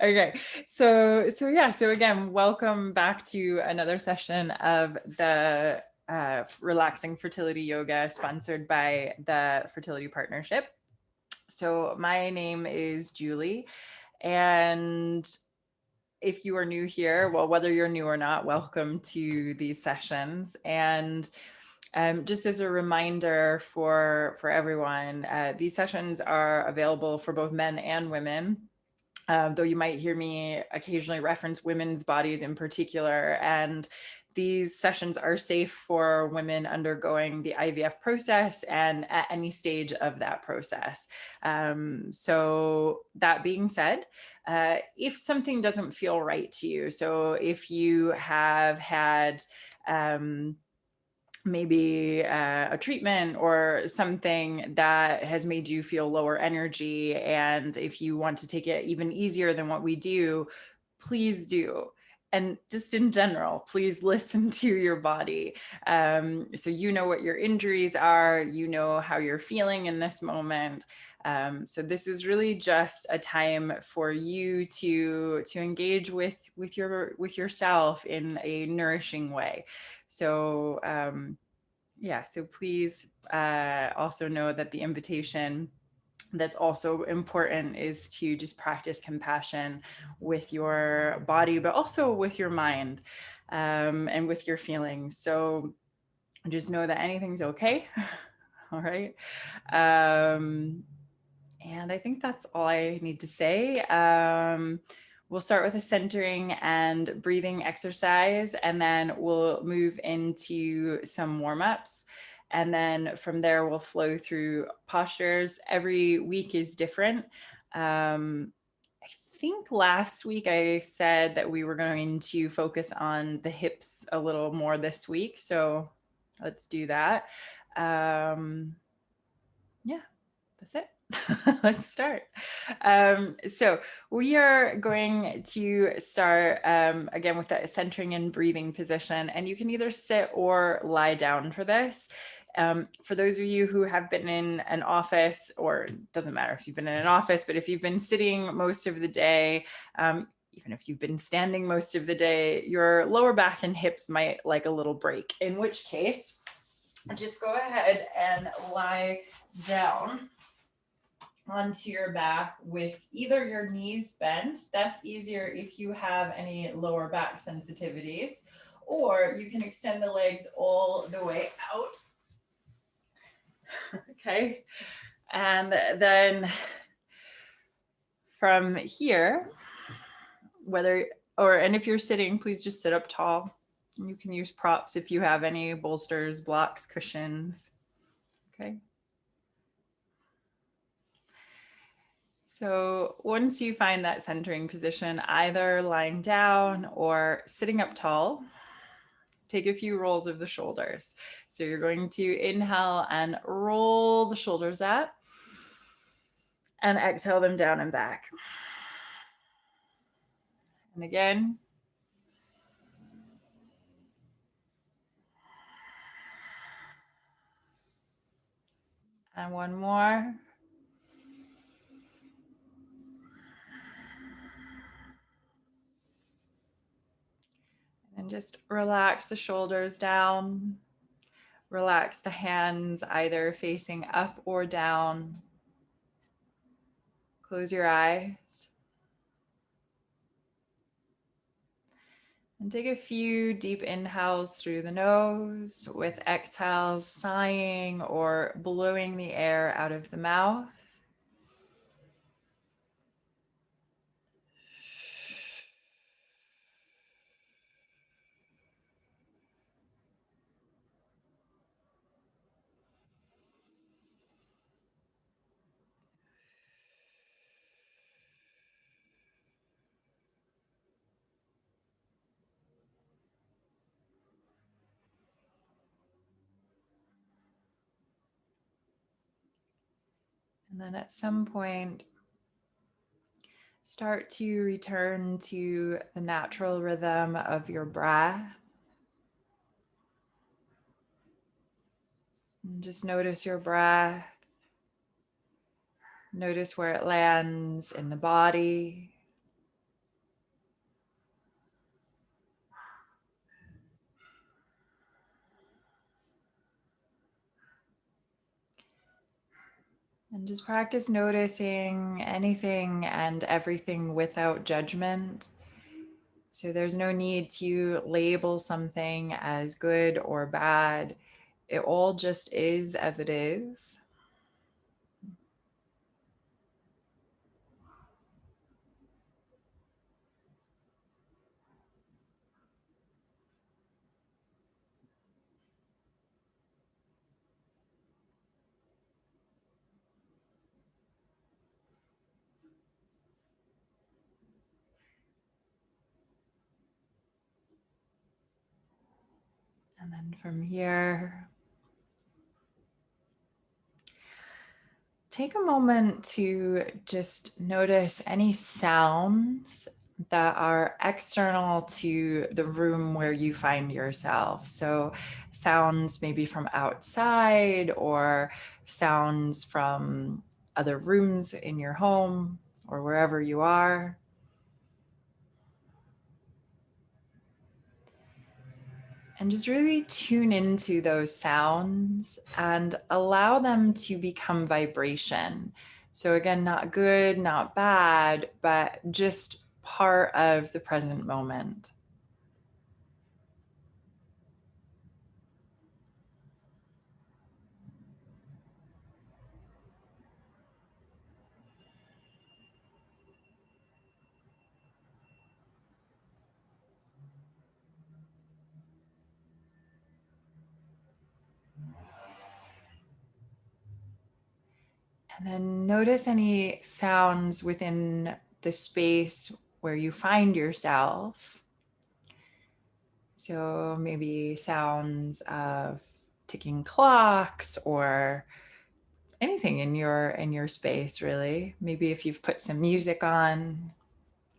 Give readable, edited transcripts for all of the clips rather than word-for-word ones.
Okay, so again, welcome back to another session of the Relaxing Fertility Yoga sponsored by the Fertility Partnership. So my name is Julie, and if you are new here, well, whether you're new or not, welcome to these sessions. And just as a reminder for everyone, these sessions are available for both men and women. Though you might hear me occasionally reference women's bodies in particular. And these sessions are safe for women undergoing the IVF process and at any stage of that process. So that being said, if something doesn't feel right to you, so if you have had maybe a treatment or something that has made you feel lower energy, and if you want to take it even easier than what we do, please do. And just in general, please listen to your body. So you know what your injuries are, you know how you're feeling in this moment. So this is really just a time for you to engage with yourself in a nourishing way. So so please also know that the invitation that's also important is to just practice compassion with your body, but also with your mind, and with your feelings. So just know that anything's okay. All right. And I think that's all I need to say. We'll start with a centering and breathing exercise, and then we'll move into some warm-ups. And then from there, we'll flow through postures. Every week is different. I think last week I said that we were going to focus on the hips a little more this week. So let's do that. Yeah, that's it. Let's start. So we are going to start again with that centering and breathing position, and you can either sit or lie down for this. For those of you who have been in an office, or it doesn't matter if you've been in an office, but if you've been sitting most of the day, even if you've been standing most of the day, your lower back and hips might like a little break, in which case, just go ahead and lie down onto your back with either your knees bent. That's easier if you have any lower back sensitivities, or you can extend the legs all the way out. Okay. And then from here, and if you're sitting, please just sit up tall. You can use props if you have any bolsters, blocks, cushions. Okay. So once you find that centering position, either lying down or sitting up tall, take a few rolls of the shoulders. So you're going to inhale and roll the shoulders up, and exhale them down and back. And again. And one more. And just relax the shoulders down. Relax the hands either facing up or down. Close your eyes. And take a few deep inhales through the nose, with exhales sighing or blowing the air out of the mouth. And then at some point, start to return to the natural rhythm of your breath. And just notice your breath Notice where it lands in the body. And just practice noticing anything and everything without judgment. So there's no need to label something as good or bad. It all just is as it is. And then from here, take a moment to just notice any sounds that are external to the room where you find yourself. So, sounds maybe from outside or sounds from other rooms in your home or wherever you are. And just really tune into those sounds and allow them to become vibration. So, again, not good, not bad, but just part of the present moment. And then notice any sounds within the space where you find yourself. So, maybe sounds of ticking clocks or anything in your space, really. Maybe if you've put some music on,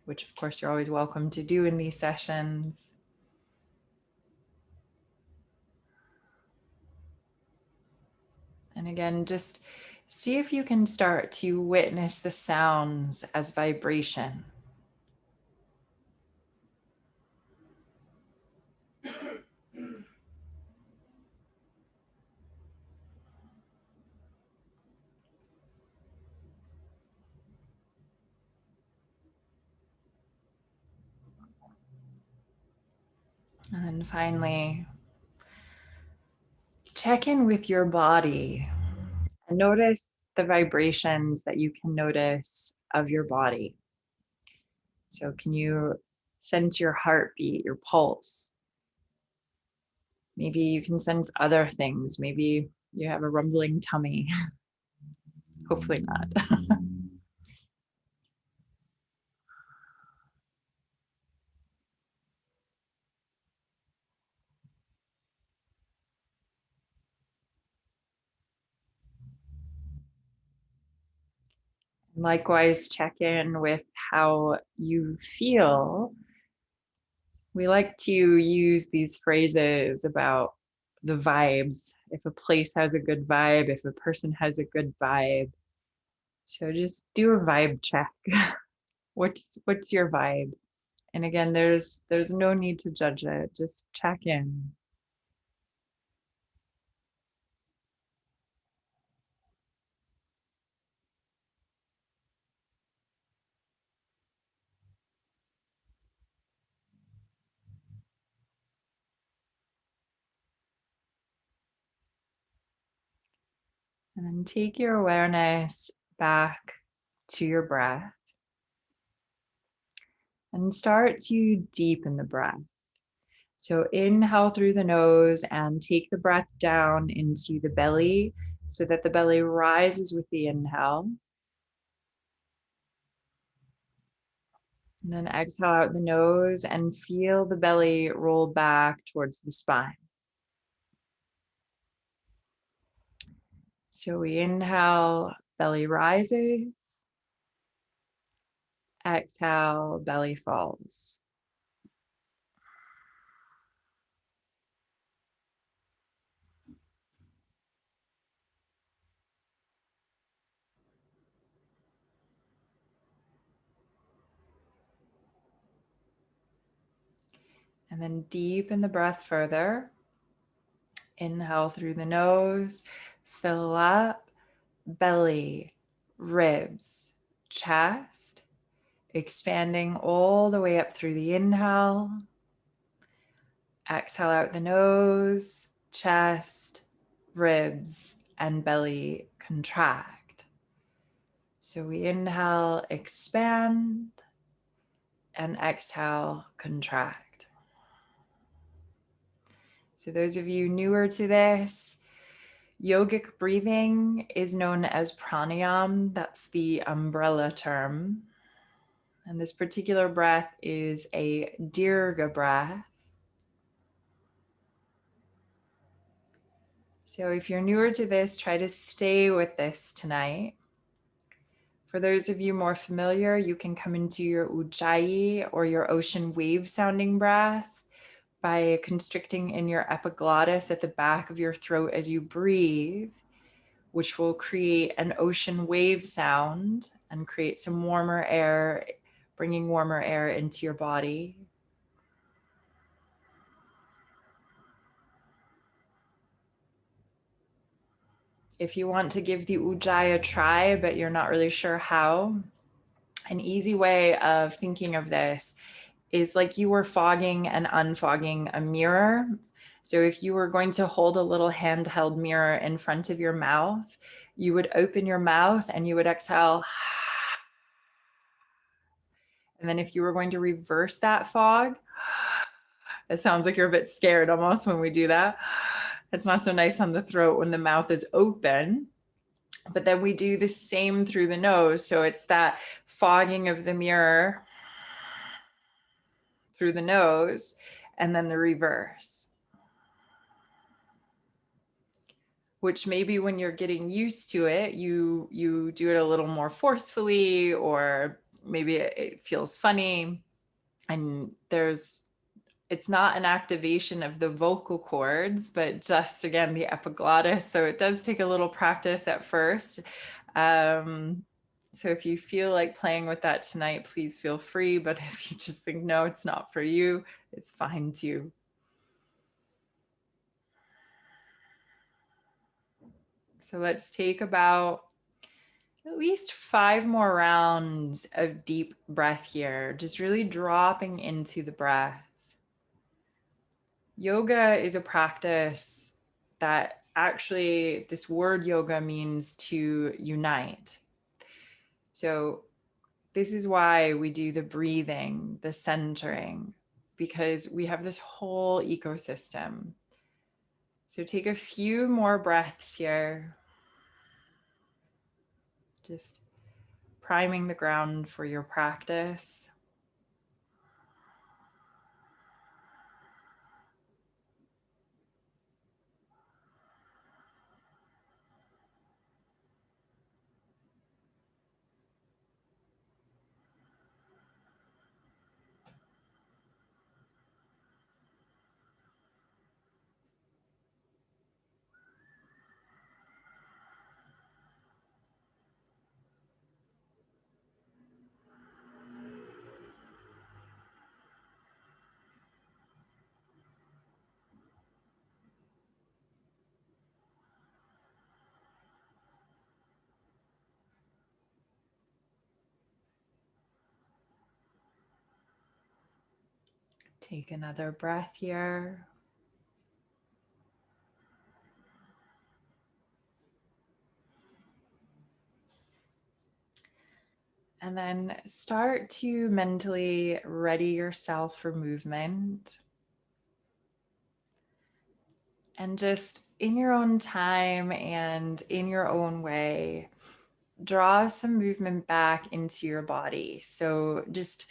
which of course you're always welcome to do in these sessions. And again, just see if you can start to witness the sounds as vibration. And then finally, check in with your body and notice the vibrations that you can notice of your body. So, can you sense your heartbeat, your pulse? Maybe you can sense other things. Maybe you have a rumbling tummy. Hopefully not. Likewise, check in with how you feel. We like to use these phrases about the vibes. If a place has a good vibe, if a person has a good vibe. So just do a vibe check. What's your vibe? And again, there's no need to judge it. Just check in. And then take your awareness back to your breath and start to deepen the breath. So inhale through the nose and take the breath down into the belly so that the belly rises with the inhale. And then exhale out the nose and feel the belly roll back towards the spine. So we inhale, belly rises. Exhale, belly falls. And then deepen the breath further. Inhale through the nose, fill up, belly, ribs, chest, expanding all the way up through the inhale. Exhale out the nose, chest, ribs, and belly contract. So we inhale, expand, and exhale, contract. So those of you newer to this, yogic breathing is known as pranayam. That's the umbrella term. And this particular breath is a dirgha breath. So if you're newer to this, try to stay with this tonight. For those of you more familiar, you can come into your ujjayi or your ocean wave sounding breath by constricting in your epiglottis at the back of your throat as you breathe, which will create an ocean wave sound and create some warmer air, bringing warmer air into your body. If you want to give the ujjayi a try, but you're not really sure how, an easy way of thinking of this is like you were fogging and unfogging a mirror. So if you were going to hold a little handheld mirror in front of your mouth, you would open your mouth and you would exhale. And then if you were going to reverse that fog, it sounds like you're a bit scared almost when we do that. It's not so nice on the throat when the mouth is open. But then we do the same through the nose. So it's that fogging of the mirror through the nose and then the reverse. Which maybe when you're getting used to it, you do it a little more forcefully, or maybe it feels funny. And it's not an activation of the vocal cords, but just again, the epiglottis. So it does take a little practice at first. So if you feel like playing with that tonight, please feel free. But if you just think, no, it's not for you, it's fine too. So let's take about at least 5 more rounds of deep breath here, just really dropping into the breath. Yoga is a practice that actually, this word yoga means to unite. So this is why we do the breathing, the centering, because we have this whole ecosystem. So take a few more breaths here. Just priming the ground for your practice. Take another breath here. And then start to mentally ready yourself for movement. And just in your own time and in your own way, draw some movement back into your body. So just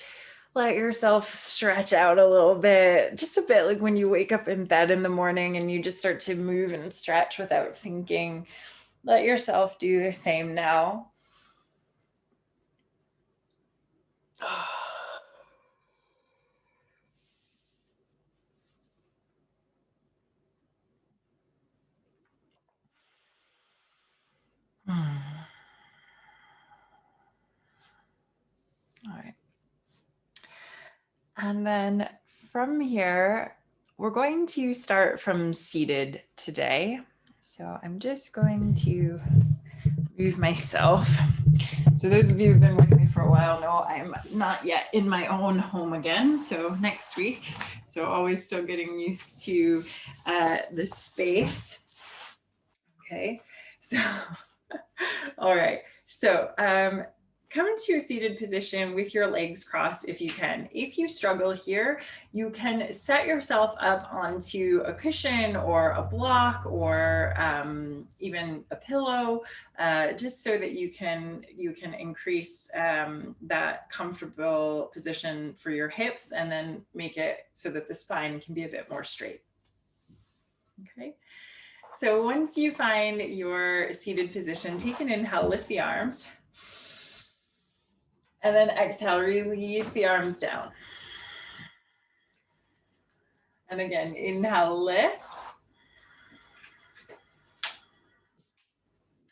let yourself stretch out a little bit, just a bit, like when you wake up in bed in the morning and you just start to move and stretch without thinking. Let yourself do the same now. All right. And then from here, we're going to start from seated today. So I'm just going to move myself. So those of you who've been with me for a while know I'm not yet in my own home again. So next week, so always still getting used to the space. Okay, so all right. So come to a seated position with your legs crossed if you can. If you struggle here, you can set yourself up onto a cushion or a block or even a pillow, just so that you can increase that comfortable position for your hips and then make it so that the spine can be a bit more straight. Okay. So once you find your seated position, take an inhale, lift the arms. And then exhale, release the arms down. And again, inhale, lift.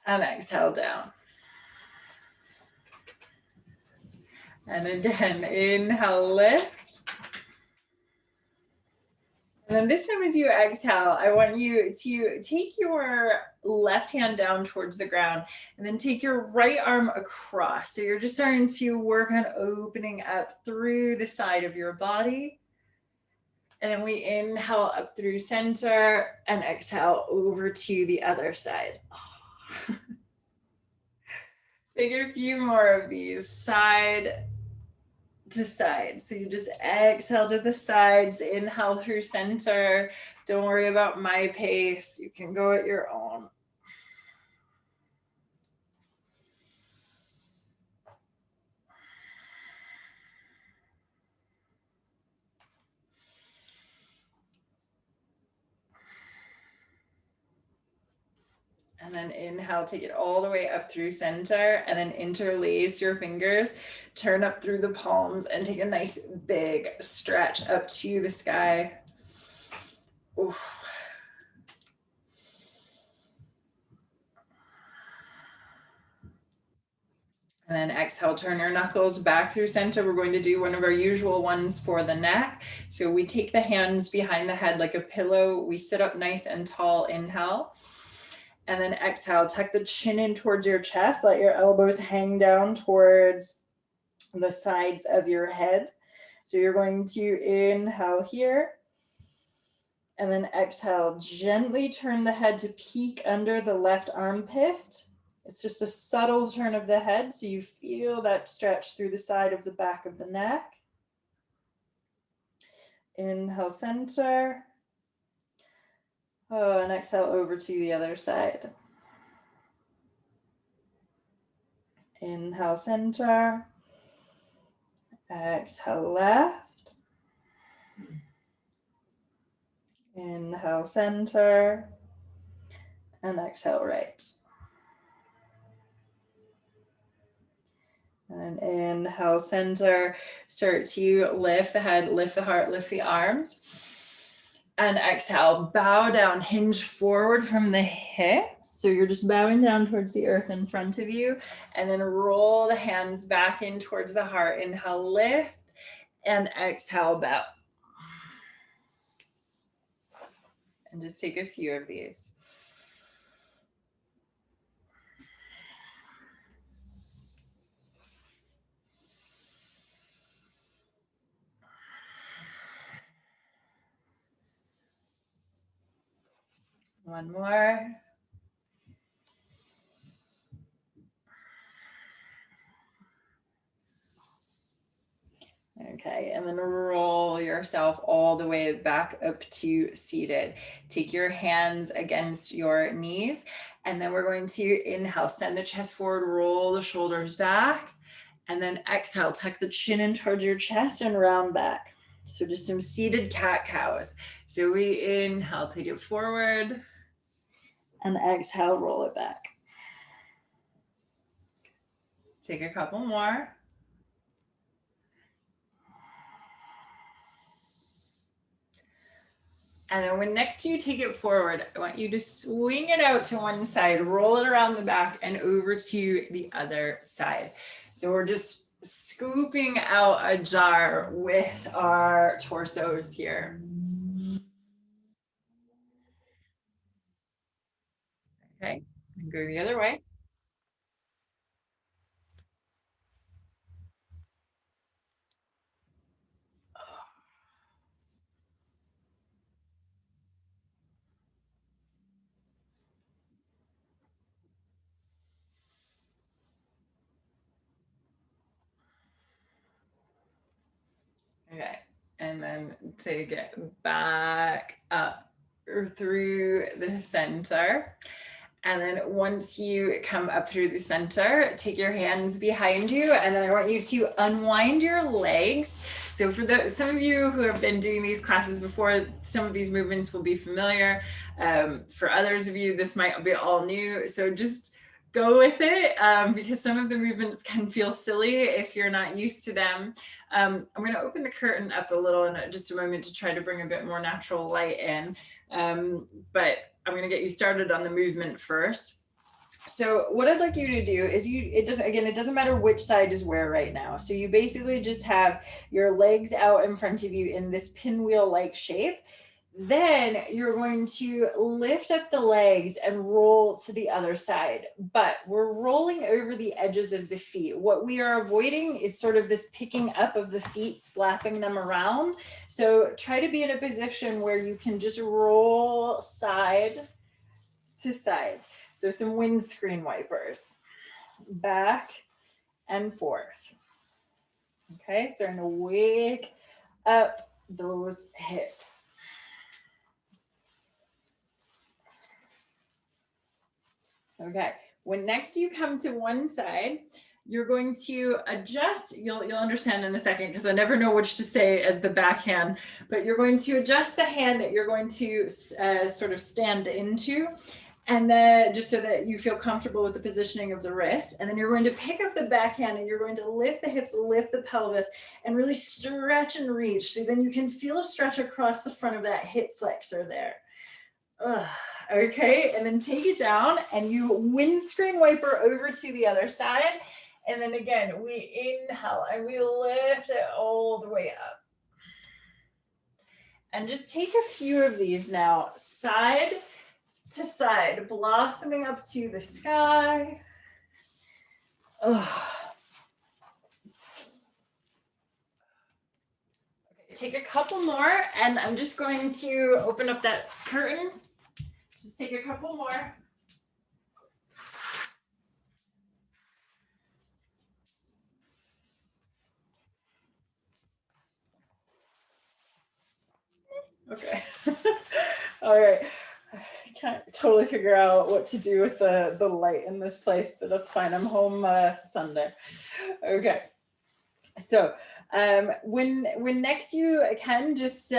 And exhale, down. And again, inhale, lift. And then this time as you exhale, I want you to take your left hand down towards the ground and then take your right arm across. So you're just starting to work on opening up through the side of your body. And then we inhale up through center and exhale over to the other side. Take a few more of these, side to side. So you just exhale to the sides, inhale through center. Don't worry about my pace. You can go at your own. And then inhale, take it all the way up through center and then interlace your fingers, turn up through the palms and take a nice big stretch up to the sky. Oof. And then exhale, turn your knuckles back through center. We're going to do one of our usual ones for the neck. So we take the hands behind the head like a pillow. We sit up nice and tall, inhale. And then exhale, tuck the chin in towards your chest. Let your elbows hang down towards the sides of your head. So you're going to inhale here. And then exhale, gently turn the head to peek under the left armpit. It's just a subtle turn of the head, so you feel that stretch through the side of the back of the neck. Inhale, center. Oh, and exhale over to the other side. Inhale, center. Exhale, left. Inhale, center. And exhale, right. And inhale, center. Start to lift the head, lift the heart, lift the arms. And exhale, bow down, hinge forward from the hips. So you're just bowing down towards the earth in front of you. And then roll the hands back in towards the heart. Inhale, lift. And exhale, bow. And just take a few of these. One more. Okay, and then roll yourself all the way back up to seated. Take your hands against your knees, and then we're going to inhale, send the chest forward, roll the shoulders back, and then exhale, tuck the chin in towards your chest and round back. So just some seated cat-cows. So we inhale, take it forward, and exhale, roll it back. Take a couple more. And then when next you take it forward, I want you to swing it out to one side, roll it around the back and over to the other side. So we're just scooping out a jar with our torsos here. Okay, and go the other way. Okay, and then take it back up through the center. And then once you come up through the center, take your hands behind you, and then I want you to unwind your legs. So for some of you who have been doing these classes before, some of these movements will be familiar. For others of you, this might be all new. So just go with it, because some of the movements can feel silly if you're not used to them. I'm going to open the curtain up a little in just a moment to try to bring a bit more natural light in. But I'm going to get you started on the movement first. So what I'd like you to do is it doesn't matter which side is where right now. So you basically just have your legs out in front of you in this pinwheel-like shape. Then you're going to lift up the legs and roll to the other side, but we're rolling over the edges of the feet. What we are avoiding is sort of this picking up of the feet, slapping them around. So try to be in a position where you can just roll side to side. So some windscreen wipers, back and forth. Okay, starting to wake up those hips. Okay, when next you come to one side, you're going to adjust, you'll understand in a second because I never know which to say as the backhand, but you're going to adjust the hand that you're going to sort of stand into, and then just so that you feel comfortable with the positioning of the wrist. And then you're going to pick up the backhand and you're going to lift the hips, lift the pelvis, and really stretch and reach. So then you can feel a stretch across the front of that hip flexor there. Okay, and then take it down and you windscreen wiper over to the other side. And then again, we inhale and we lift it all the way up. And just take a few of these now, side to side, blossoming up to the sky. Okay, take a couple more, and I'm just going to open up that curtain. Just take a couple more. Okay. All right. I can't totally figure out what to do with the light in this place, but that's fine. I'm home Sunday. Okay. So when next you can, just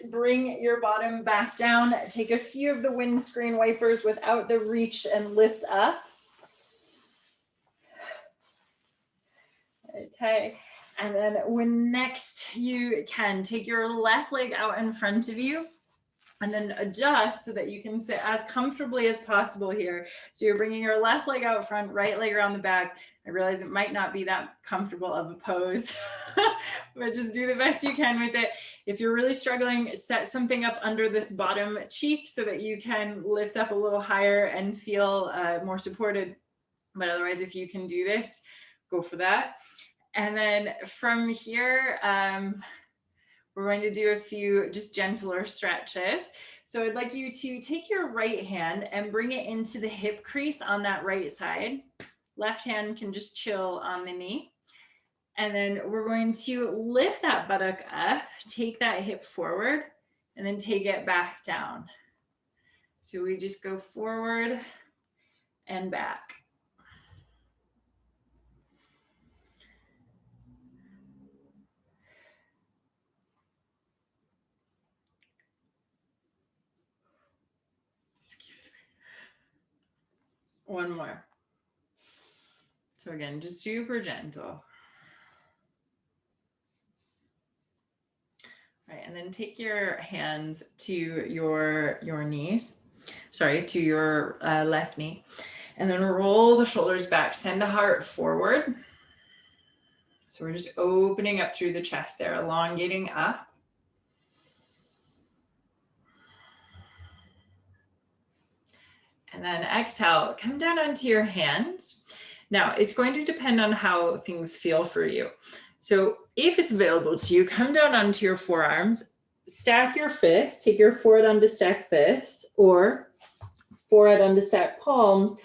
bring your bottom back down. Take a few of the windscreen wipers without the reach and lift up. Okay. And then when next you can, take your left leg out in front of you and then adjust so that you can sit as comfortably as possible here. So you're bringing your left leg out front, right leg around the back. I realize it might not be that comfortable of a pose, but just do the best you can with it. If you're really struggling, set something up under this bottom cheek so that you can lift up a little higher and feel more supported. But otherwise, if you can do this, go for that. And then from here, we're going to do a few just gentler stretches. So I'd like you to take your right hand and bring it into the hip crease on that right side. Left hand can just chill on the knee. And then we're going to lift that buttock up, take that hip forward, and then take it back down. So we just go forward and back. One more. So again, just super gentle. Right, and then take your hands to your knees, to your left knee, and then roll the shoulders back, send the heart forward. So we're just opening up through the chest there, elongating up. And then exhale, come down onto your hands. Now, it's going to depend on how things feel for you. So if it's available to you, come down onto your forearms, stack your fists, take your forehead onto stack fists, or forehead onto stack palms,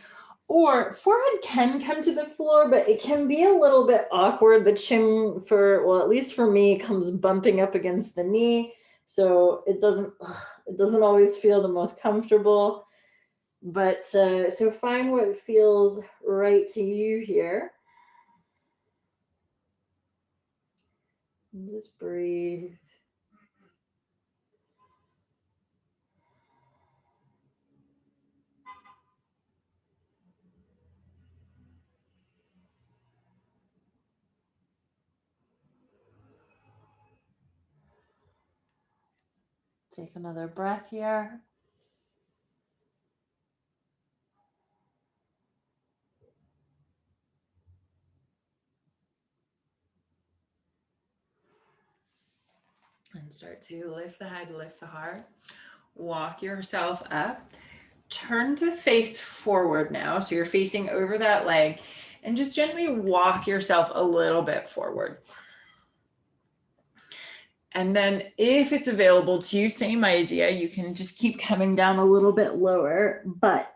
or forehead can come to the floor, but it can be a little bit awkward. The chin, well, at least for me, comes bumping up against the knee. So it doesn't always feel the most comfortable. But so find what feels right to you here. And just breathe. Take another breath here. And start to lift the head, lift the heart. Walk yourself up. Turn to face forward now. So you're facing over that leg and just gently walk yourself a little bit forward. And then if it's available to you, same idea, you can just keep coming down a little bit lower. But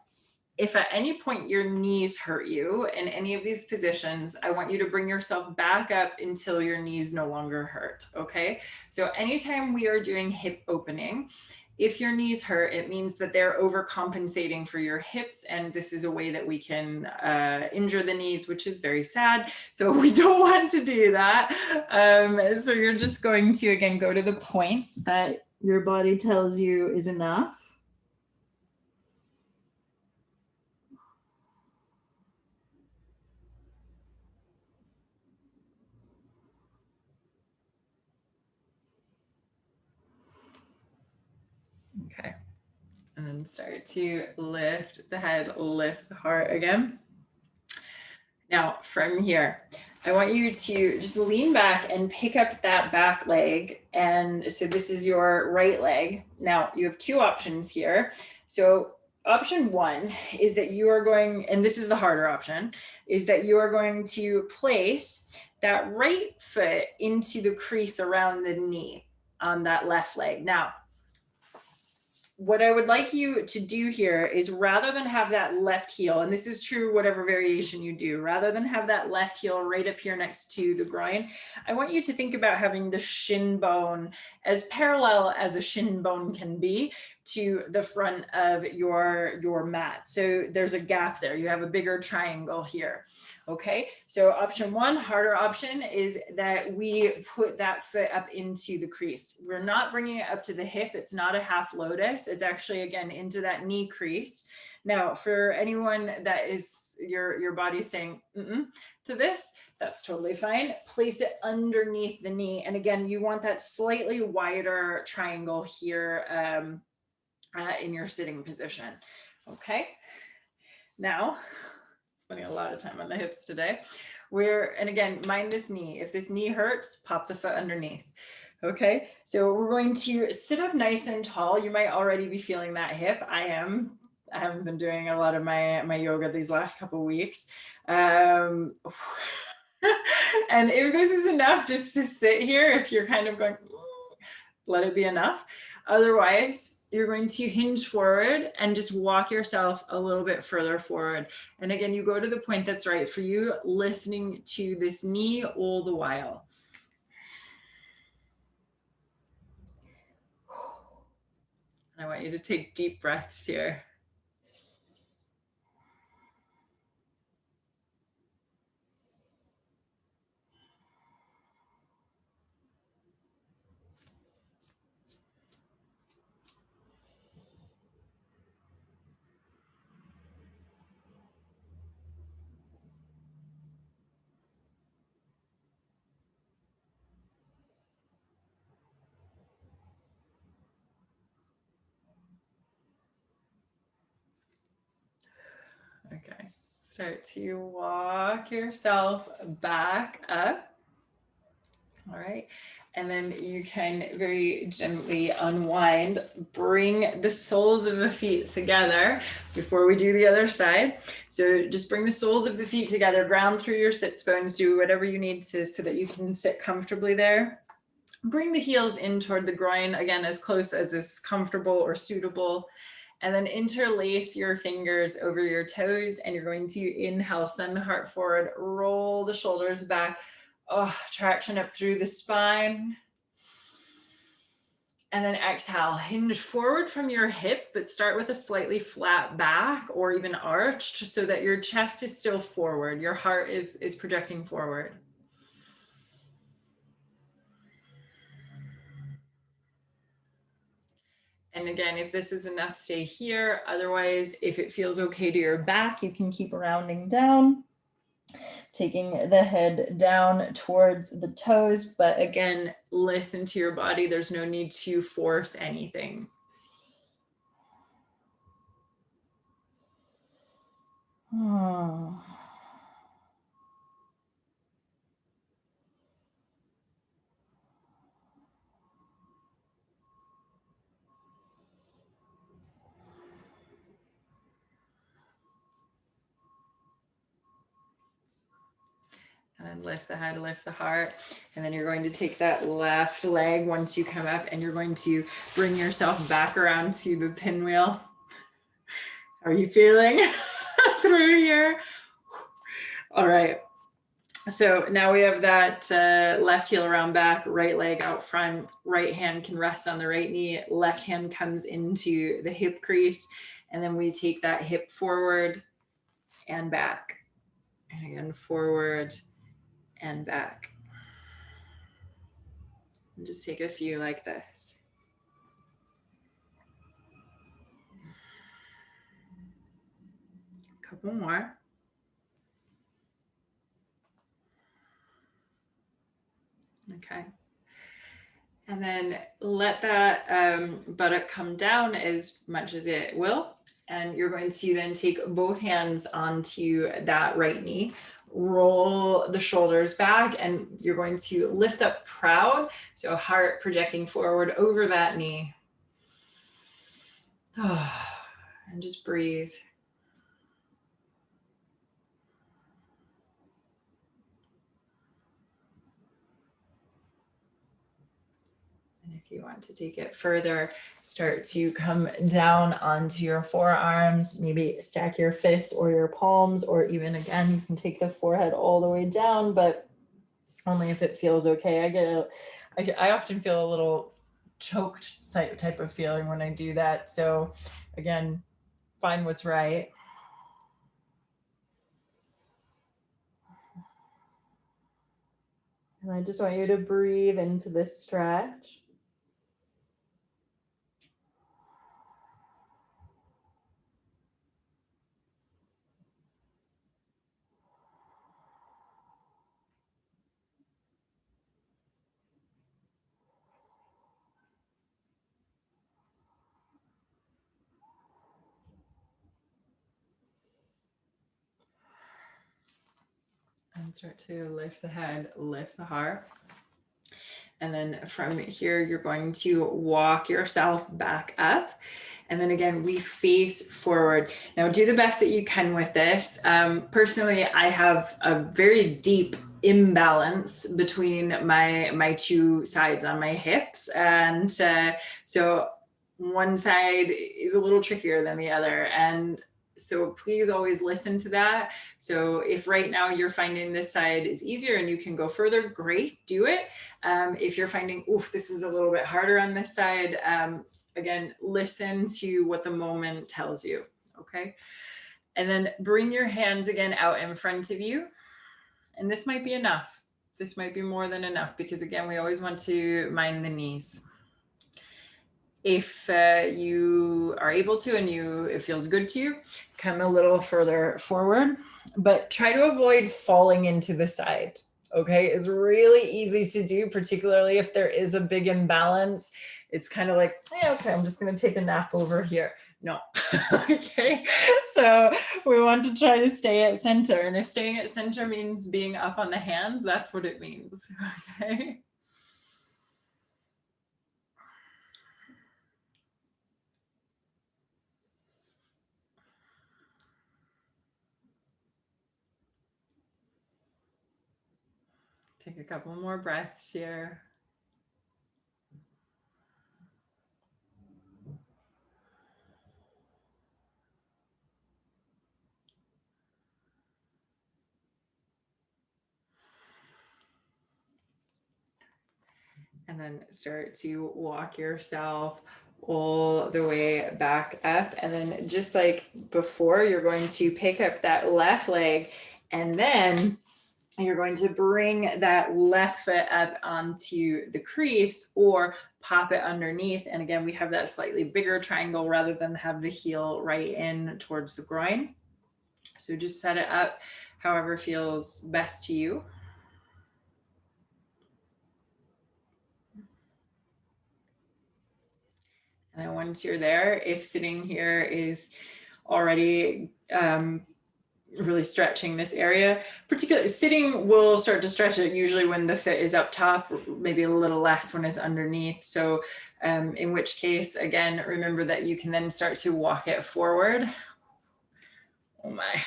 if at any point your knees hurt you in any of these positions, I want you to bring yourself back up until your knees no longer hurt, okay? So anytime we are doing hip opening, if your knees hurt, it means that they're overcompensating for your hips, and this is a way that we can injure the knees, which is very sad. So we don't want to do that. So you're just going to, again, go to the point that your body tells you is enough. Okay. And then start to lift the head, lift the heart again. Now from here, I want you to just lean back and pick up that back leg. And so this is your right leg. Now you have two options here. So option one is that you are going, and this is the harder option, is that you are going to place that right foot into the crease around the knee on that left leg. Now, what I would like you to do here is, rather than have that left heel, and this is true whatever variation you do, rather than have that left heel right up here next to the groin, I want you to think about having the shin bone as parallel as a shin bone can be to the front of your mat. So there's a gap there. You have a bigger triangle here. Okay, so option one, harder option, is that we put that foot up into the crease. We're not bringing it up to the hip. It's not a half lotus. It's actually, again, into that knee crease. Now, for anyone that is your body's saying to this, that's totally fine. Place it underneath the knee. And again, you want that slightly wider triangle here in your sitting position. Okay, now, spending a lot of time on the hips today. And again, mind this knee. If this knee hurts, pop the foot underneath. Okay, so we're going to sit up nice and tall. You might already be feeling that hip. I haven't been doing a lot of my yoga these last couple of weeks. And if this is enough just to sit here, if you're kind of going, let it be enough. Otherwise, you're going to hinge forward and just walk yourself a little bit further forward. And again, you go to the point that's right for you, listening to this knee all the while. And I want you to take deep breaths here. Okay, start to walk yourself back up. All right. And then you can very gently unwind, bring the soles of the feet together before we do the other side. So just bring the soles of the feet together, ground through your sits bones, do whatever you need to so that you can sit comfortably there. Bring the heels in toward the groin, again, as close as is comfortable or suitable. And then interlace your fingers over your toes, and you're going to inhale, send the heart forward, roll the shoulders back. Oh, traction up through the spine. And then exhale, hinge forward from your hips, but start with a slightly flat back or even arched so that your chest is still forward. Your heart is projecting forward. And again, if this is enough, stay here. Otherwise, if it feels okay to your back, you can keep rounding down, taking the head down towards the toes. But again, listen to your body. There's no need to force anything. Oh. And then lift the head, lift the heart. And then you're going to take that left leg once you come up, and you're going to bring yourself back around to the pinwheel. How are you feeling through here? All right. So now we have that left heel around back, right leg out front, right hand can rest on the right knee, left hand comes into the hip crease, and then we take that hip forward and back. And again, forward and back. And just take a few like this. A couple more. Okay. And then let that buttock come down as much as it will. And you're going to then take both hands onto that right knee, roll the shoulders back, and you're going to lift up proud. So heart projecting forward over that knee. And just breathe. If you want to take it further, start to come down onto your forearms, maybe stack your fists or your palms, or even again, you can take the forehead all the way down, but only if it feels okay. I often feel a little choked type of feeling when I do that. So again, find what's right. And I just want you to breathe into this stretch. And start to lift the head, lift the heart. And then from here, you're going to walk yourself back up. And then again, we face forward. Now do the best that you can with this. Personally, I have a very deep imbalance between my two sides on my hips. And so one side is a little trickier than the other. And so please always listen to that. So if right now you're finding this side is easier and you can go further, great, do it. If you're finding, oof, this is a little bit harder on this side, again, listen to what the moment tells you, okay? And then bring your hands again out in front of you. And this might be enough. This might be more than enough because again, we always want to mind the knees. If you are able to and it feels good to you, come a little further forward, but try to avoid falling into the side. Okay, it's really easy to do, particularly if there is a big imbalance. It's kind of like, yeah, okay, I'm just going to take a nap over here. No. Okay, so we want to try to stay at center. And if staying at center means being up on the hands, that's what it means. Okay. Take a couple more breaths here. And then start to walk yourself all the way back up. And then just like before, you're going to pick up that left leg, and then you're going to bring that left foot up onto the crease or pop it underneath. And again, we have that slightly bigger triangle rather than have the heel right in towards the groin. So just set it up however feels best to you. And then once you're there, if sitting here is already really stretching this area, particularly sitting will start to stretch it usually when the foot is up top, maybe a little less when it's underneath. So in which case, again, remember that you can then start to walk it forward. Oh my.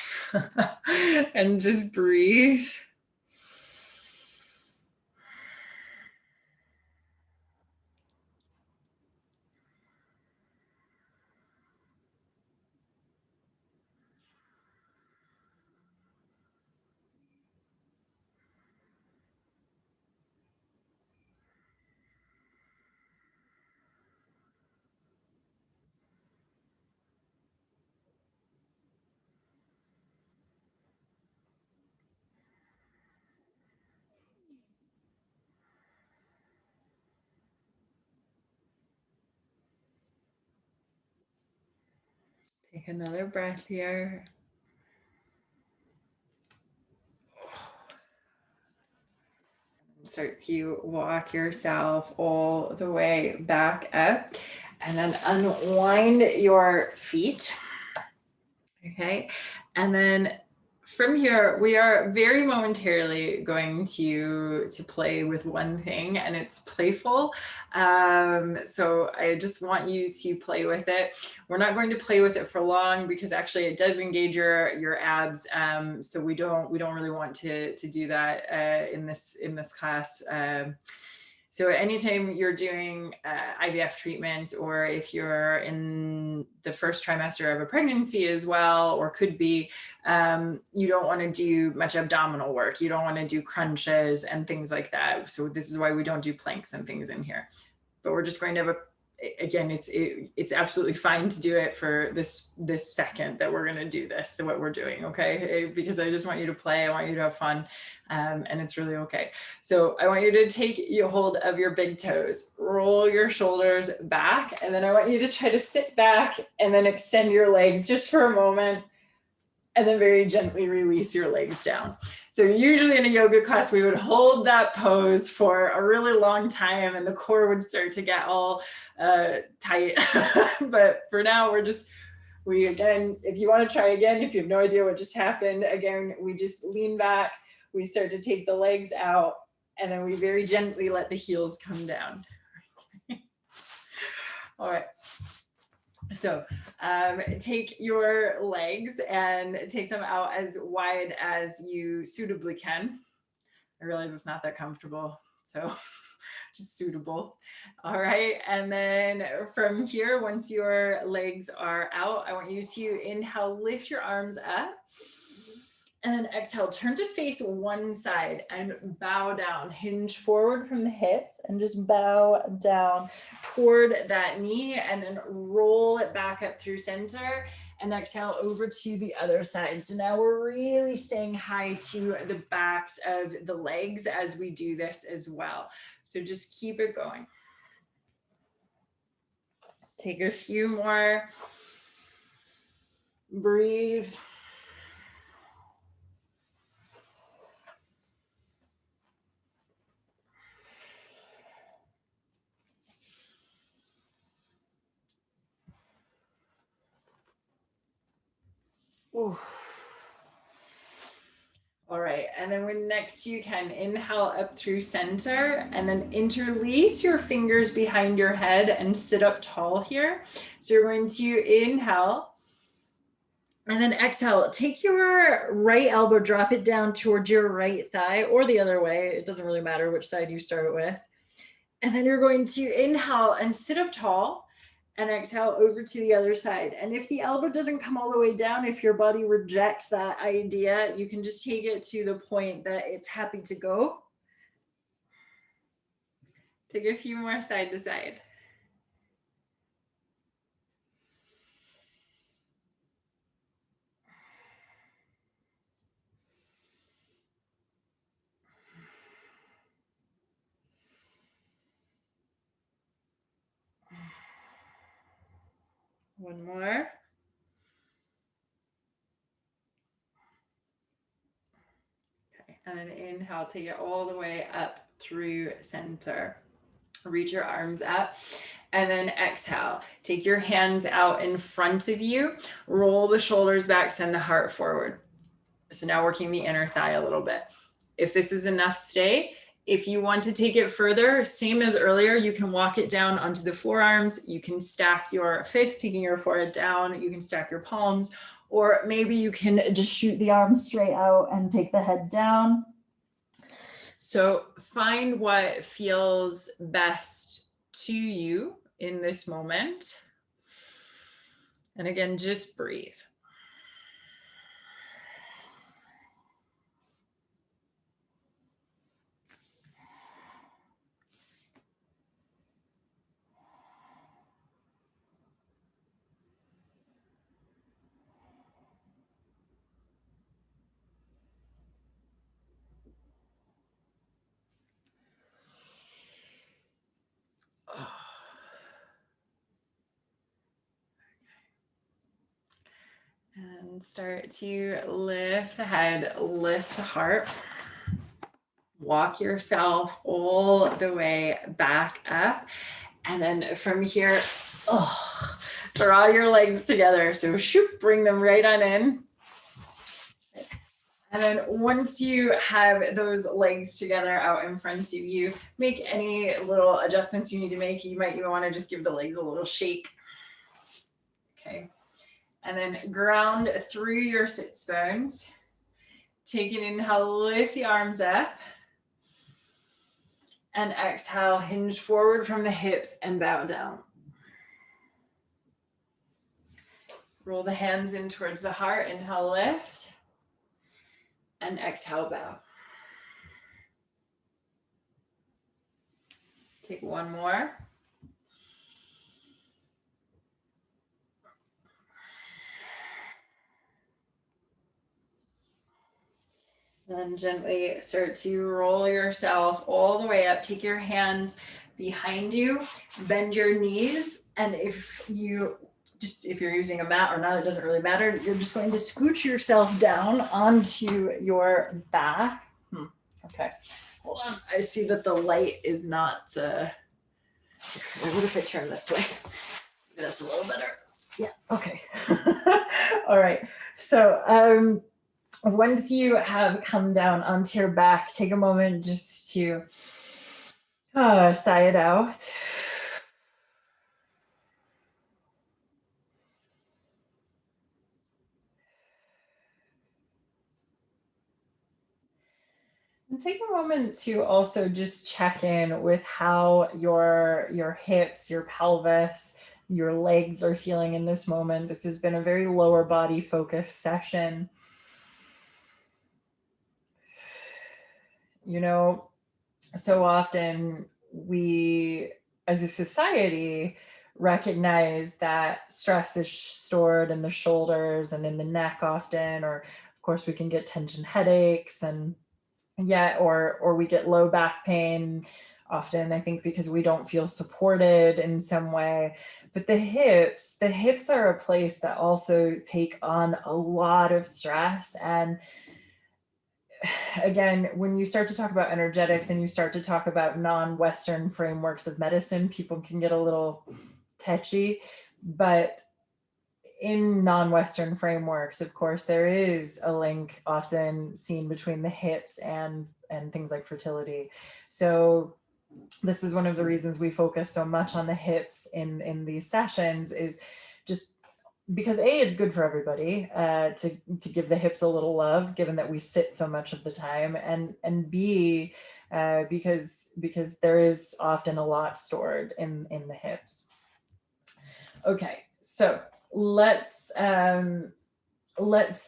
And just breathe. Take another breath here. Start to walk yourself all the way back up, and then unwind your feet. Okay, and then from here, we are very momentarily going to play with one thing, and it's playful. So I just want you to play with it. We're not going to play with it for long because actually it does engage your abs. So we don't really want to do that in this class. So anytime you're doing IVF treatment, or if you're in the first trimester of a pregnancy as well, or could be, you don't want to do much abdominal work. You don't want to do crunches and things like that. So this is why we don't do planks and things in here. But we're just going to have again, it's absolutely fine to do it for this second that we're going to do this, what we're doing, okay? Because I just want you to play, I want you to have fun, and it's really okay. So I want you to take hold of your big toes, roll your shoulders back, and then I want you to try to sit back and then extend your legs just for a moment, and then very gently release your legs down. So usually in a yoga class, we would hold that pose for a really long time and the core would start to get all tight. But for now, we again, if you want to try again, if you have no idea what just happened, again, we just lean back, we start to take the legs out, and then we very gently let the heels come down. All right. So take your legs and take them out as wide as you suitably can. I realize it's not that comfortable, so just suitable. All right, and then from here, once your legs are out, I want you to inhale, lift your arms up, and then exhale, turn to face one side and bow down, hinge forward from the hips and just bow down toward that knee, and then roll it back up through center and exhale over to the other side. So now we're really staying high to the backs of the legs as we do this as well. So just keep it going. Take a few more. Breathe. Ooh. All right, and then when next you can inhale up through center, and then interlace your fingers behind your head and sit up tall here. So you're going to inhale, And then exhale, take your right elbow, drop it down towards your right thigh or the other way. It doesn't really matter which side you start with. And then you're going to inhale and sit up tall and exhale over to the other side. And if the elbow doesn't come all the way down, if your body rejects that idea, you can just take it to the point that it's happy to go. Take a few more side to side. One more. Okay, and then inhale, take it all the way up through center. Reach your arms up. And then exhale, take your hands out in front of you, roll the shoulders back, send the heart forward. So now working the inner thigh a little bit. If this is enough, stay. If you want to take it further, same as earlier, you can walk it down onto the forearms. You can stack your fists, taking your forehead down. You can stack your palms, or maybe you can just shoot the arms straight out and take the head down. So find what feels best to you in this moment. And again, just breathe. And start to lift the head, lift the heart. Walk yourself all the way back up. And then from here, draw your legs together. So shoot, bring them right on in. And then once you have those legs together out in front of you, make any little adjustments you need to make. You might even want to just give the legs a little shake. Okay. And then ground through your sits bones. Take an inhale, lift the arms up. And exhale, hinge forward from the hips and bow down. Roll the hands in towards the heart. Inhale, lift. And exhale, bow. Take one more. Then gently start to roll yourself all the way up. Take your hands behind you, bend your knees, and if you're using a mat or not, it doesn't really matter. You're just going to scooch yourself down onto your back. Okay, hold on. I see that the light is not, what if I turn this way? Maybe that's a little better. Yeah, okay. All right, so once you have come down onto your back, take a moment just to sigh it out. And take a moment to also just check in with how your hips, your pelvis, your legs are feeling in this moment. This has been a very lower body focused session. You know, so often we, as a society, recognize that stress is stored in the shoulders and in the neck often, or of course we can get tension headaches and or we get low back pain often, I think, because we don't feel supported in some way. But the hips are a place that also take on a lot of stress. And again, when you start to talk about energetics and you start to talk about non-Western frameworks of medicine, people can get a little touchy. But in non-Western frameworks, of course, there is a link often seen between the hips and things like fertility. So this is one of the reasons we focus so much on the hips in these sessions, is just because A, it's good for everybody to give the hips a little love, given that we sit so much of the time, and B, because there is often a lot stored in the hips. Okay, so let's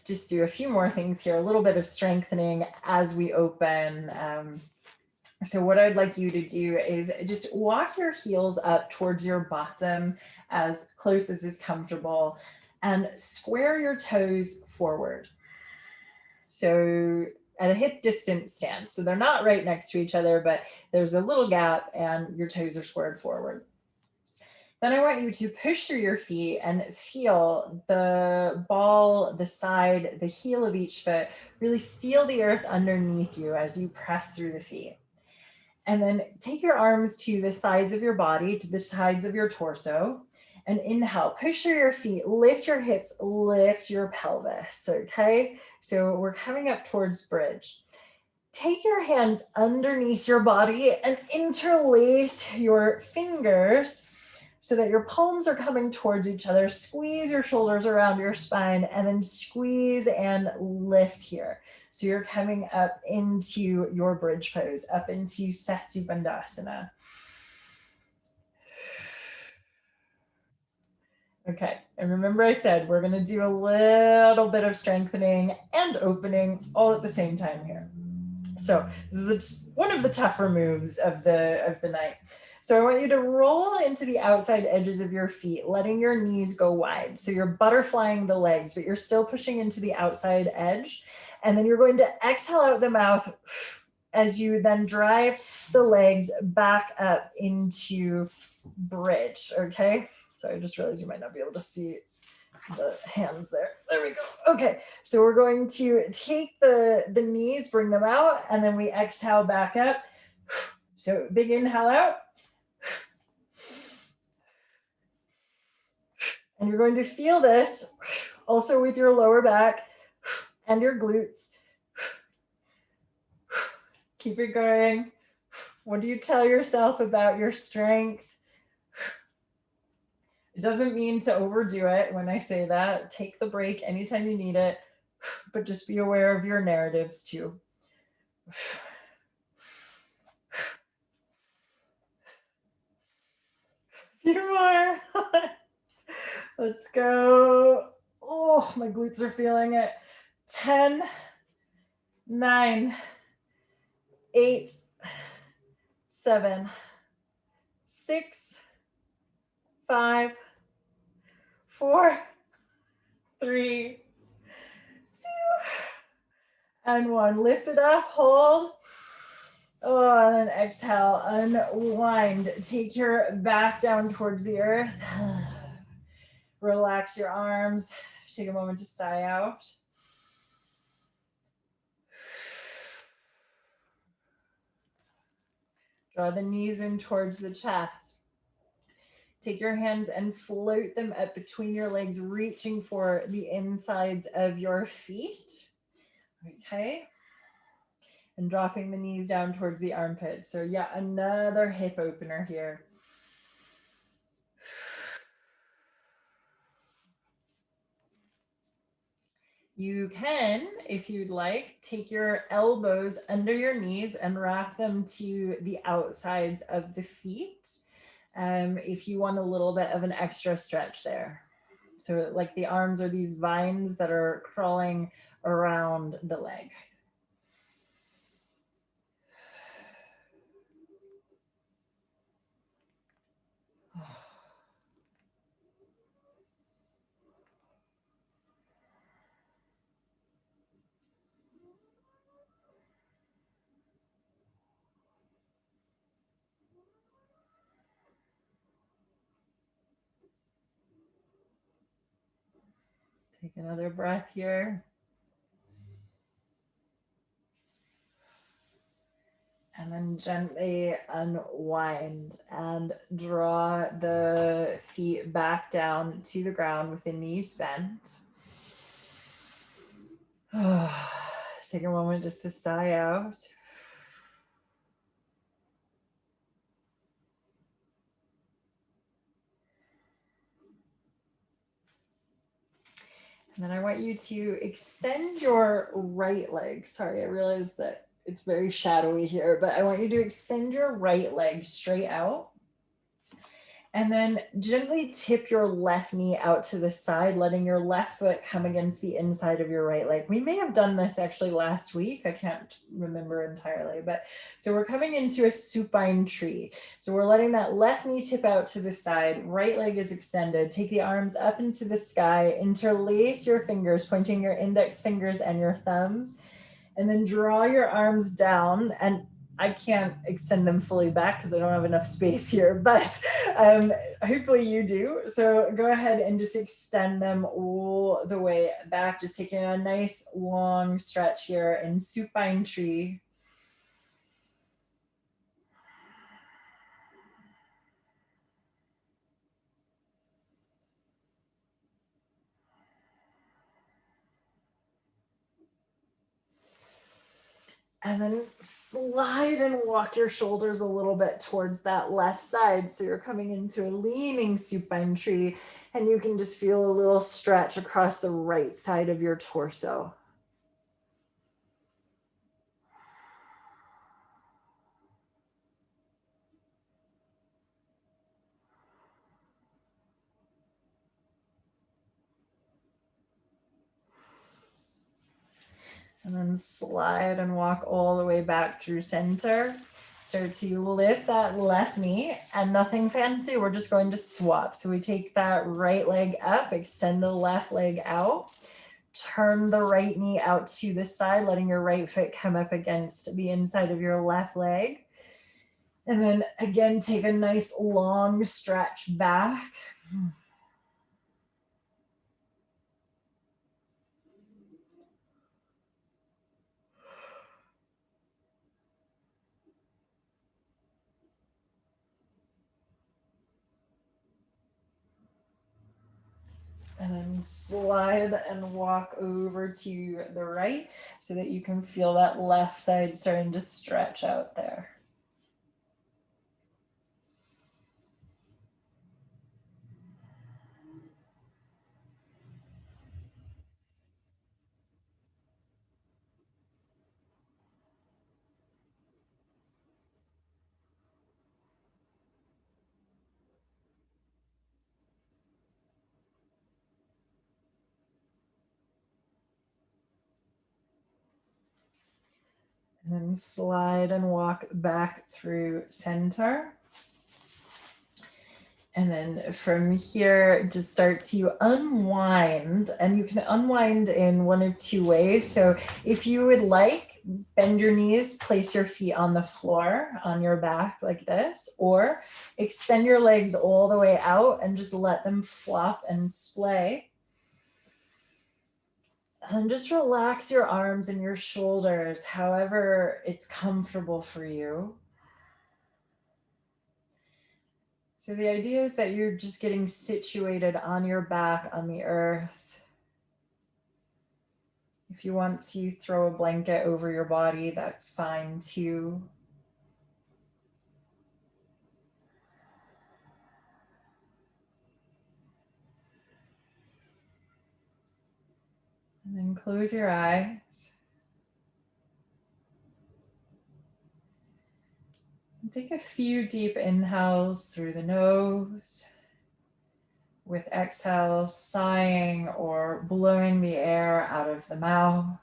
just do a few more things here, a little bit of strengthening as we open. So what I'd like you to do is just walk your heels up towards your bottom as close as is comfortable and square your toes forward. So at a hip distance stance. So they're not right next to each other, but there's a little gap and your toes are squared forward. Then I want you to push through your feet and feel the ball, the side, the heel of each foot. Really feel the earth underneath you as you press through the feet. And then take your arms to the sides of your body, to the sides of your torso. And inhale, push through your feet, lift your hips, lift your pelvis, okay? So we're coming up towards bridge. Take your hands underneath your body and interlace your fingers so that your palms are coming towards each other. Squeeze your shoulders around your spine and then squeeze and lift here. So you're coming up into your bridge pose, up into Setsu Bandhasana. Okay, and remember I said we're gonna do a little bit of strengthening and opening all at the same time here. So this is one of the tougher moves of the night. So I want you to roll into the outside edges of your feet, letting your knees go wide. So you're butterflying the legs, but you're still pushing into the outside edge. And then you're going to exhale out the mouth as you then drive the legs back up into bridge, okay? So I just realized you might not be able to see the hands there. There we go. Okay, so we're going to take the knees, bring them out, and then we exhale back up. So big inhale out. And you're going to feel this also with your lower back and your glutes. Keep it going. What do you tell yourself about your strength? It doesn't mean to overdo it when I say that. Take the break anytime you need it, but just be aware of your narratives too. A few more. Let's go. Oh, my glutes are feeling it. 10, 9, 8, 7, 6, 5, 4, 3, 2, and 1. Lift it up, hold. Oh, and then exhale, unwind. Take your back down towards the earth. Relax your arms. Take a moment to sigh out. Draw the knees in towards the chest. Take your hands and float them up between your legs, reaching for the insides of your feet. Okay. And dropping the knees down towards the armpits. So yeah, another hip opener here. You can, if you'd like, take your elbows under your knees and wrap them to the outsides of the feet. If you want a little bit of an extra stretch there. So like the arms are these vines that are crawling around the leg. Take another breath here. And then gently unwind and draw the feet back down to the ground with the knees bent. Take a moment just to sigh out. And then I want you to extend your right leg. Sorry, I realize that it's very shadowy here, but I want you to extend your right leg straight out. And then gently tip your left knee out to the side, letting your left foot come against the inside of your right leg. We may have done this actually last week. I can't remember entirely, but so we're coming into a supine tree. So we're letting that left knee tip out to the side, right leg is extended. Take the arms up into the sky, interlace your fingers, pointing your index fingers and your thumbs, and then draw your arms down. And I can't extend them fully back because I don't have enough space here, but hopefully you do. So go ahead and just extend them all the way back, just taking a nice long stretch here in supine tree. And then slide and walk your shoulders a little bit towards that left side. So you're coming into a leaning supine tree, and you can just feel a little stretch across the right side of your torso. And then slide and walk all the way back through center. So to lift that left knee, and nothing fancy, we're just going to swap. So we take that right leg up, extend the left leg out, turn the right knee out to the side, letting your right foot come up against the inside of your left leg. And then again, take a nice long stretch back. And then slide and walk over to the right so that you can feel that left side starting to stretch out there. And then slide and walk back through center. And then from here, just start to unwind. And you can unwind in one of two ways. So if you would like, bend your knees, place your feet on the floor, on your back like this, or extend your legs all the way out and just let them flop and splay. And just relax your arms and your shoulders, however it's comfortable for you. So the idea is that you're just getting situated on your back on the earth. If you want to throw a blanket over your body, that's fine too. And then close your eyes. And take a few deep inhales through the nose, with exhales sighing or blowing the air out of the mouth.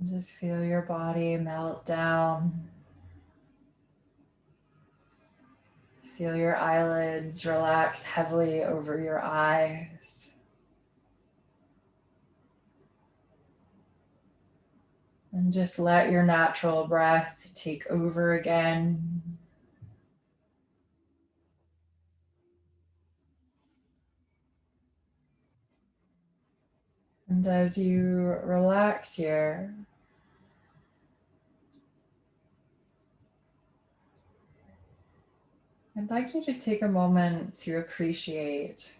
And just feel your body melt down. Feel your eyelids relax heavily over your eyes. And just let your natural breath take over again. And as you relax here, I'd like you to take a moment to appreciate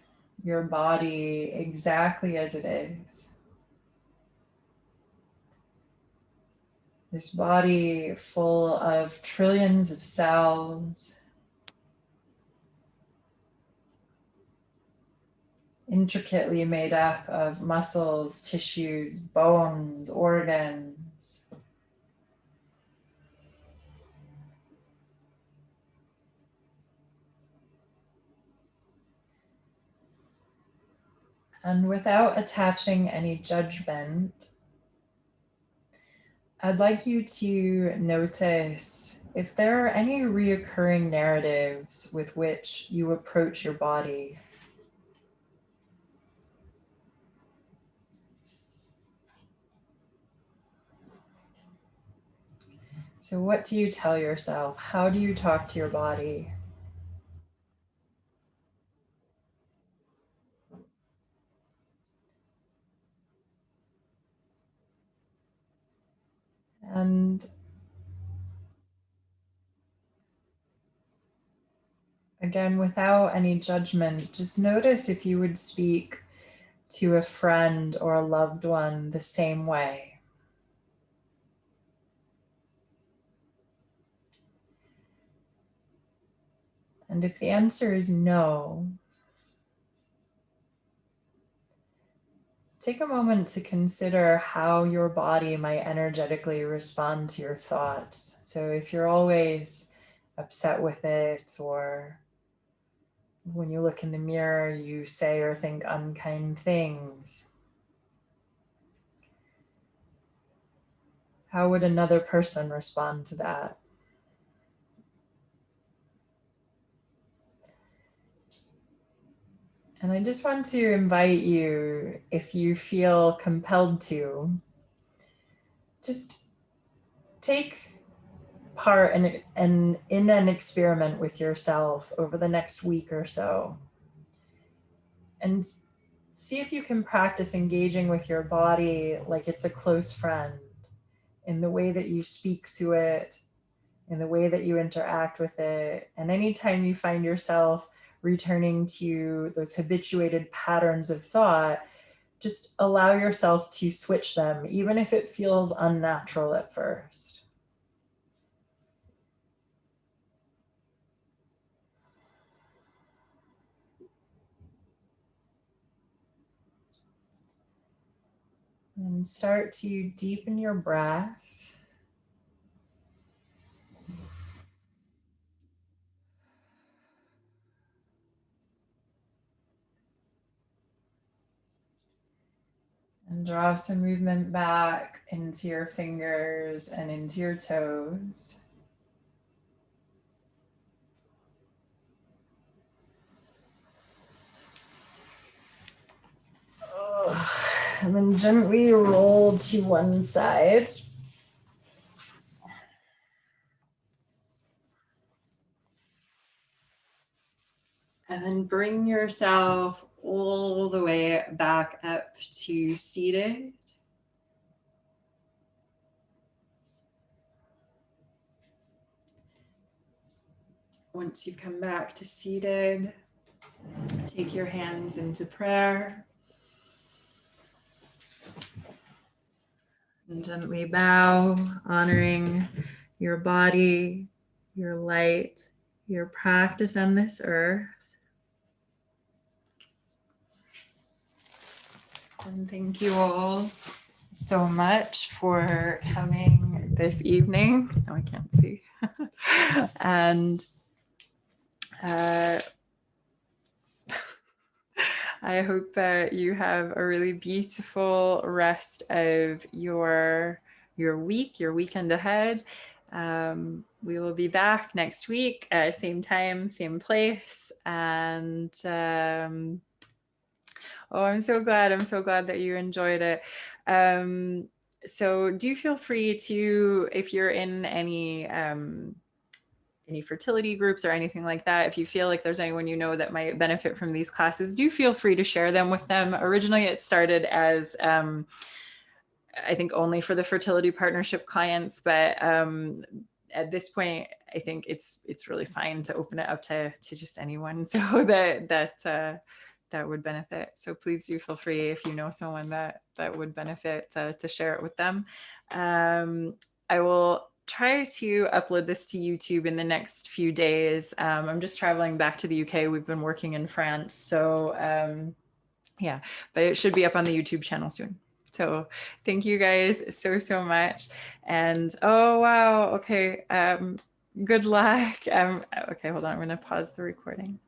your body exactly as it is. This body full of trillions of cells, intricately made up of muscles, tissues, bones, organs. And without attaching any judgment, I'd like you to notice if there are any reoccurring narratives with which you approach your body. So, what do you tell yourself? How do you talk to your body? And again, without any judgment, just notice if you would speak to a friend or a loved one the same way. And if the answer is no, take a moment to consider how your body might energetically respond to your thoughts. So if you're always upset with it, or when you look in the mirror, you say or think unkind things, how would another person respond to that? And I just want to invite you, if you feel compelled to, just take part in an experiment with yourself over the next week or so. And see if you can practice engaging with your body like it's a close friend, in the way that you speak to it, in the way that you interact with it. And anytime you find yourself returning to those habituated patterns of thought, just allow yourself to switch them, even if it feels unnatural at first. And start to deepen your breath. And draw some movement back into your fingers and into your toes. And then gently roll to one side. And then bring yourself all the way back up to seated. Once you come back to seated, take your hands into prayer. And gently bow, honoring your body, your light, your practice on this earth. And thank you all so much for coming this evening. Oh, I can't see. And I hope that you have a really beautiful rest of your week, your weekend ahead. We will be back next week, same time, same place. And oh, I'm so glad that you enjoyed it. So do feel free to, if you're in any any fertility groups or anything like that, if you feel like there's anyone you know that might benefit from these classes, do feel free to share them with them. Originally, it started as I think only for the fertility partnership clients, but at this point, I think it's really fine to open it up to just anyone, so that would benefit. So please do feel free, if you know someone that would benefit, to share it with them. I will try to upload this to YouTube in the next few days. I'm just traveling back to the UK. We've been working in France, so yeah, but it should be up on the YouTube channel soon. So thank you guys so much. And oh, wow. Okay. Good luck. Okay, hold on. I'm going to pause the recording.